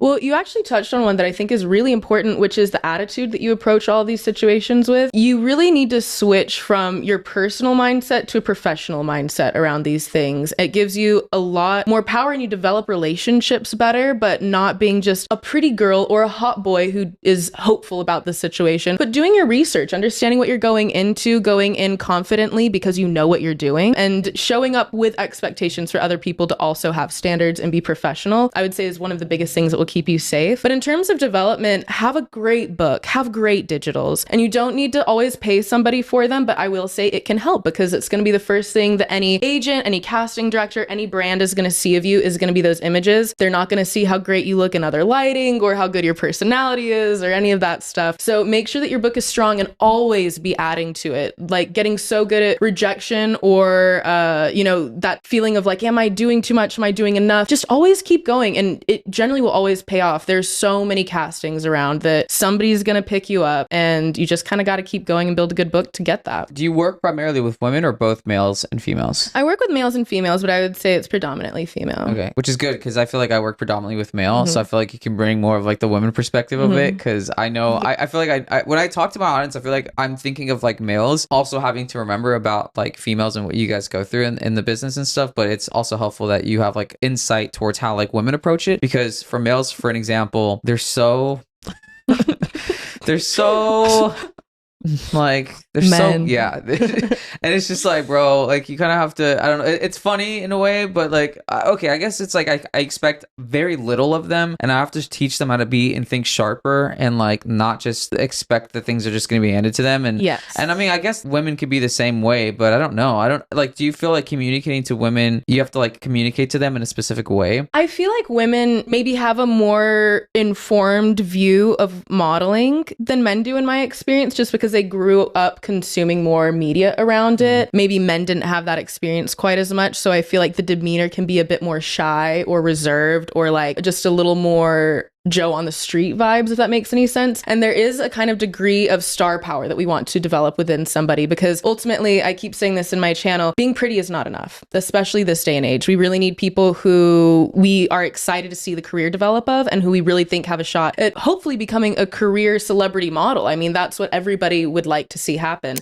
Well, you actually touched on one that I think is really important, which is the attitude that you approach all these situations with. You really need to switch from your personal mindset to a professional mindset around these things. It gives you a lot more power and you develop relationships better, but not being just a pretty girl or a hot boy who is hopeful about the situation, but doing your research, understanding what you're going into, going in confidently because you know what you're doing, and showing up with expectations for other people to also have standards and be professional, I would say is one of the biggest things that will keep you safe. But in terms of development, have a great book, have great digitals, and you don't need to always pay somebody for them, but I will say it can help because it's going to be the first thing that any agent, any casting director, any brand is going to see of you is going to be those images. They're not going to see how great you look in other lighting or how good your personality is or any of that stuff. So make sure that your book is strong and always be adding to it. Like getting so good at rejection or, that feeling of like, am I doing too much? Am I doing enough? Just always keep going. And it generally will always pay off. There's so many castings around that somebody's going to pick you up and you just kind of got to keep going and build a good book to get that. Do you work primarily with women or both males and females? I work with males and females, but I would say it's predominantly female. Okay, which is good because I feel like I work predominantly with male, so I feel like you can bring more of like the women perspective of it because I know I feel like I when I talk to my audience, I feel like I'm thinking of like males also having to remember about like females and what you guys go through in the business and stuff, but it's also helpful that you have like insight towards how like women approach it because for males, for an example, they're so like they're Men. so and it's just like, bro, like you kind of have to, I don't know, it's funny in a way, but like okay, I guess it's like I expect very little of them and I have to teach them how to be and think sharper and like not just expect that things are just going to be handed to them. And and I mean, I guess women could be the same way, but I don't know, I don't like, do you feel like communicating to women, you have to like communicate to them in a specific way? I feel like women maybe have a more informed view of modeling than men do in my experience, just because they grew up consuming more media around it. Maybe men didn't have that experience quite as much. So I feel like the demeanor can be a bit more shy or reserved or like just a little more Joe on the street vibes, if that makes any sense. And there is a kind of degree of star power that we want to develop within somebody because ultimately, I keep saying this in my channel, being pretty is not enough, especially this day and age. We really need people who we are excited to see the career develop of and who we really think have a shot at hopefully becoming a career celebrity model. I mean, that's what everybody would like to see happen.